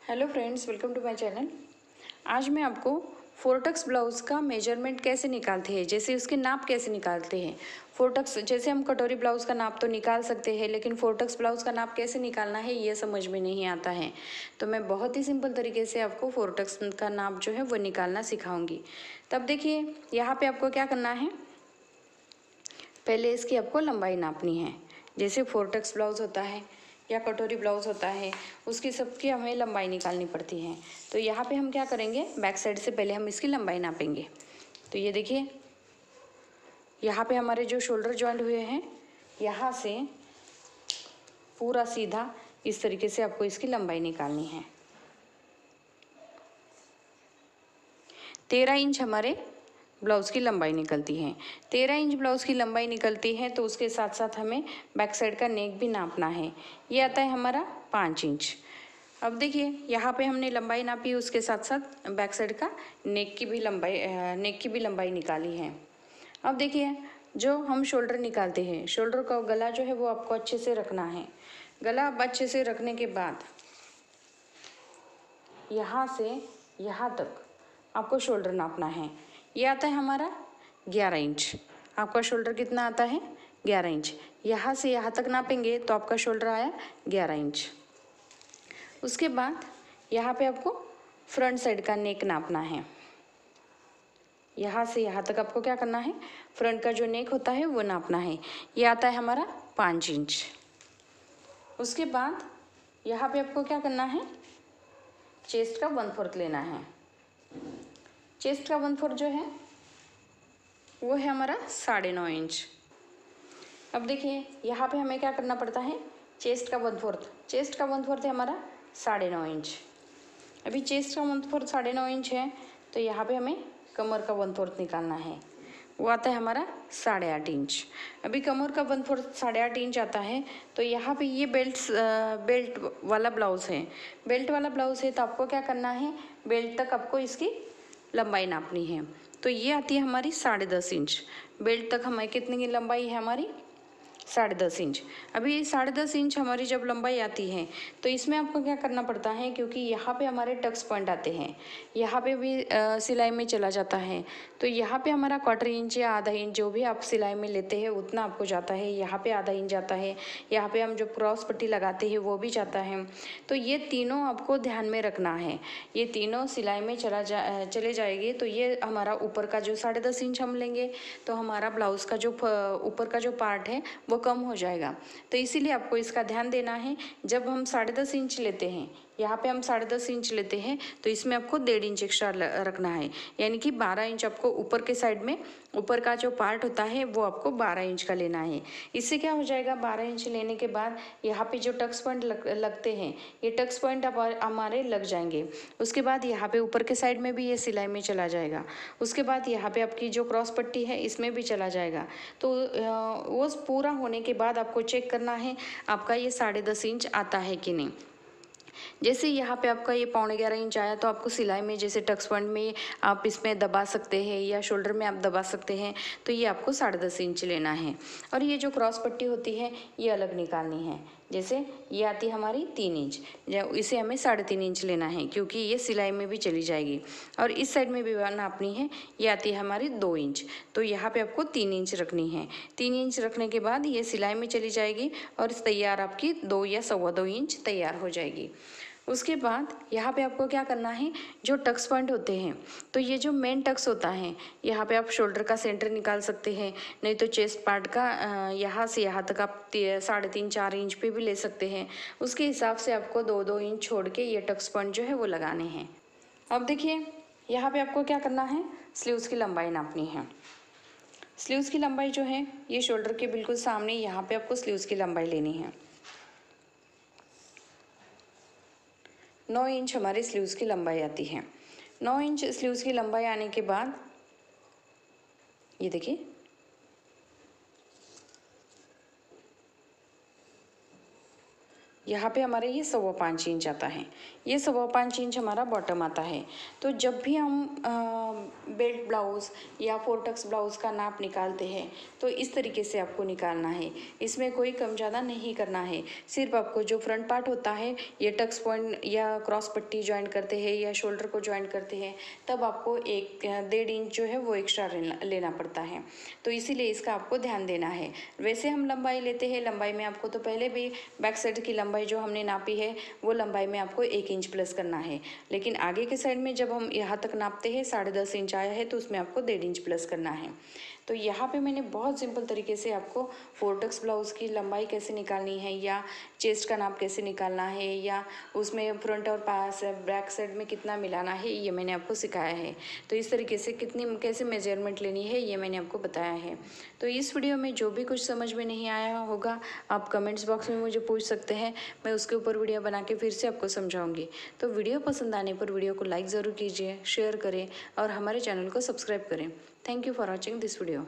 Hello friends, welcome to my channel. आज मैं आपको फोरटक्स ब्लाउज़ का मेजरमेंट कैसे निकालते हैं, जैसे उसके नाप कैसे निकालते हैं। फोरटक्स जैसे हम कटोरी ब्लाउज़ का नाप तो निकाल सकते हैं, लेकिन फोरटक्स ब्लाउज़ का नाप कैसे निकालना है ये समझ में नहीं आता है। तो मैं बहुत ही सिंपल तरीके से आपको फोरटक्स का नाप जो है वो निकालना सिखाऊंगी। तब देखिए, यहाँ पे आपको क्या करना है, पहले इसकी आपको लंबाई नापनी है। जैसे फोरटक्स ब्लाउज़ होता है या कटोरी ब्लाउज़ होता है, उसकी सबकी हमें लंबाई निकालनी पड़ती है। तो यहाँ पे हम क्या करेंगे, बैक साइड से पहले हम इसकी लंबाई नापेंगे। तो ये देखिए, यहाँ पे हमारे जो शोल्डर जॉइंट हुए हैं, यहाँ से पूरा सीधा इस तरीके से आपको इसकी लंबाई निकालनी है। 13 इंच हमारे ब्लाउज़ की लंबाई निकलती है। 13 इंच ब्लाउज़ की लंबाई निकलती है, तो उसके साथ साथ हमें बैक साइड का नेक भी नापना है। ये आता है हमारा 5 इंच। अब देखिए, यहाँ पे हमने लंबाई नापी, उसके साथ साथ बैक साइड का नेक की भी लंबाई निकाली है। अब देखिए, जो हम शोल्डर निकालते हैं, शोल्डर का गला जो है वो आपको अच्छे से रखना है। गला अब अच्छे से रखने के बाद यहाँ से यहाँ तक आपको शोल्डर नापना है। ये आता है हमारा 11 इंच। आपका शोल्डर कितना आता है? 11 इंच। यहाँ से यहाँ तक नापेंगे तो आपका शोल्डर आया 11 इंच। उसके बाद यहाँ पे आपको फ्रंट साइड का नेक नापना है। यहाँ से यहाँ तक आपको क्या करना है, फ्रंट का जो नेक होता है वो नापना है। ये आता है हमारा 5 इंच। उसके बाद यहाँ पे आपको क्या करना है, चेस्ट का 1/4 लेना है। चेस्ट का 1/4 जो है वो है हमारा 9.5 इंच। अब देखिए, यहाँ पे हमें क्या करना पड़ता है, चेस्ट का 1/4, चेस्ट का 1/4 है हमारा 9.5 इंच। अभी चेस्ट का 1/4 9.5 इंच है, तो यहाँ पे हमें कमर का 1/4 निकालना है। वो आता है हमारा 8.5 इंच। अभी कमर का 1/4 8.5 इंच आता है, तो यहाँ पे ये बेल्ट वाला ब्लाउज़ है। बेल्ट वाला ब्लाउज़ है, तो आपको क्या करना है, बेल्ट तक आपको इसकी लंबाई नापनी है। तो ये आती है हमारी 10.5 इंच। बेल्ट तक हमारी कितनी की लंबाई है, हमारी 10.5 इंच। अभी 10.5 इंच हमारी जब लंबाई आती है, तो इसमें आपको क्या करना पड़ता है, क्योंकि यहाँ पे हमारे टक्स पॉइंट आते हैं, यहाँ पे भी सिलाई में चला जाता है। तो यहाँ पे हमारा 1/4 इंच या आधा इंच जो भी आप सिलाई में लेते हैं उतना आपको जाता है। यहाँ पे आधा इंच जाता है, यहाँ पे हम जो क्रॉस पट्टी लगाते हैं वो भी जाता है। तो ये तीनों आपको ध्यान में रखना है। ये तीनों सिलाई में चले जाएगी, तो ये हमारा ऊपर का जो 10.5 इंच हम लेंगे, तो हमारा ब्लाउज़ का जो ऊपर का जो पार्ट है वो कम हो जाएगा। तो इसीलिए आपको इसका ध्यान देना है। जब हम 10.5 इंच लेते हैं, यहाँ पे हम 10.5 इंच लेते हैं, तो इसमें आपको 1.5 इंच एक्स्ट्रा रखना है, यानी कि 12 इंच आपको ऊपर के साइड में, ऊपर का जो पार्ट होता है वो आपको 12 इंच का लेना है। इससे क्या हो जाएगा, 12 इंच लेने के बाद यहाँ पे जो टक्स पॉइंट लगते हैं, ये टक्स पॉइंट हमारे लग जाएंगे। उसके बाद यहाँ पे ऊपर के साइड में भी ये सिलाई में चला जाएगा। उसके बाद यहाँ पे आपकी जो क्रॉस पट्टी है इसमें भी चला जाएगा। तो वो पूरा होने के बाद आपको चेक करना है आपका ये 10.5 इंच आता है कि नहीं। जैसे यहाँ पे आपका ये 11.25 इंच आया, तो आपको सिलाई में जैसे टक्स पॉइंट में आप इसमें दबा सकते हैं या शोल्डर में आप दबा सकते हैं, तो ये आपको 10.5 इंच लेना है। और ये जो क्रॉस पट्टी होती है ये अलग निकालनी है। जैसे ये आती है हमारी 3 इंच, इसे हमें 3.5 इंच लेना है, क्योंकि ये सिलाई में भी चली जाएगी। और इस साइड में भी नापनी है, ये आती है हमारी 2 इंच, तो यहाँ पे आपको 3 इंच रखनी है। 3 इंच रखने के बाद ये सिलाई में चली जाएगी और तैयार आपकी 2 या 2.25 इंच तैयार हो जाएगी। उसके बाद यहाँ पे आपको क्या करना है, जो टक्स पॉइंट होते हैं, तो ये जो मेन टक्स होता है, यहाँ पे आप शोल्डर का सेंटर निकाल सकते हैं, नहीं तो चेस्ट पार्ट का यहाँ से यहाँ तक आप 3.5-4 इंच पे भी ले सकते हैं। उसके हिसाब से आपको 2-2 इंच छोड़ के ये टक्स पॉइंट जो है वो लगाने हैं। अब देखिए, यहाँ पे आपको क्या करना है, स्लीव्स की लंबाई नापनी है। स्लीव्स की लंबाई जो है, ये शोल्डर के बिल्कुल सामने यहाँ पे आपको स्लीव्स की लंबाई लेनी है। 9 इंच हमारी स्लीव्स की लंबाई आती है। 9 इंच स्लीव्स की लंबाई आने के बाद ये देखिए, यहाँ पे हमारे ये 5.25 इंच आता है, ये 5.25 इंच हमारा बॉटम आता है। तो जब भी हम बेल्ट ब्लाउज़ या 4 टक्स ब्लाउज़ का नाप निकालते हैं तो इस तरीके से आपको निकालना है। इसमें कोई कम ज़्यादा नहीं करना है, सिर्फ आपको जो फ्रंट पार्ट होता है ये टक्स पॉइंट या क्रॉस पट्टी ज्वाइंट करते हैं या शोल्डर को ज्वाइंट करते हैं तब आपको 1.5 इंच जो है वो एक्स्ट्रा लेना पड़ता है। तो इसीलिए इसका आपको ध्यान देना है। वैसे हम लंबाई लेते हैं, लंबाई में आपको तो पहले भी बैक साइड की लंबाई जो हमने नापी है वो लंबाई में आपको 1 इंच प्लस करना है, लेकिन आगे के साइड में जब हम यहाँ तक नापते हैं 10.5 इंच आया है तो उसमें आपको 1.5 इंच प्लस करना है। तो यहाँ पे मैंने बहुत सिंपल तरीके से आपको 4 टक्स ब्लाउज़ की लंबाई कैसे निकालनी है या चेस्ट का नाप कैसे निकालना है या उसमें फ्रंट और पास बैक साइड में कितना मिलाना है ये मैंने आपको सिखाया है। तो इस तरीके से कैसे मेजरमेंट लेनी है ये मैंने आपको बताया है। तो इस वीडियो में जो भी कुछ समझ में नहीं आया होगा आप कमेंट्स बॉक्स में मुझे पूछ सकते हैं, मैं उसके ऊपर वीडियो बना के फिर से आपको समझाऊंगी। तो वीडियो पसंद आने पर वीडियो को लाइक ज़रूर कीजिए, शेयर करें और हमारे चैनल को सब्सक्राइब करें। Thank you for watching this video.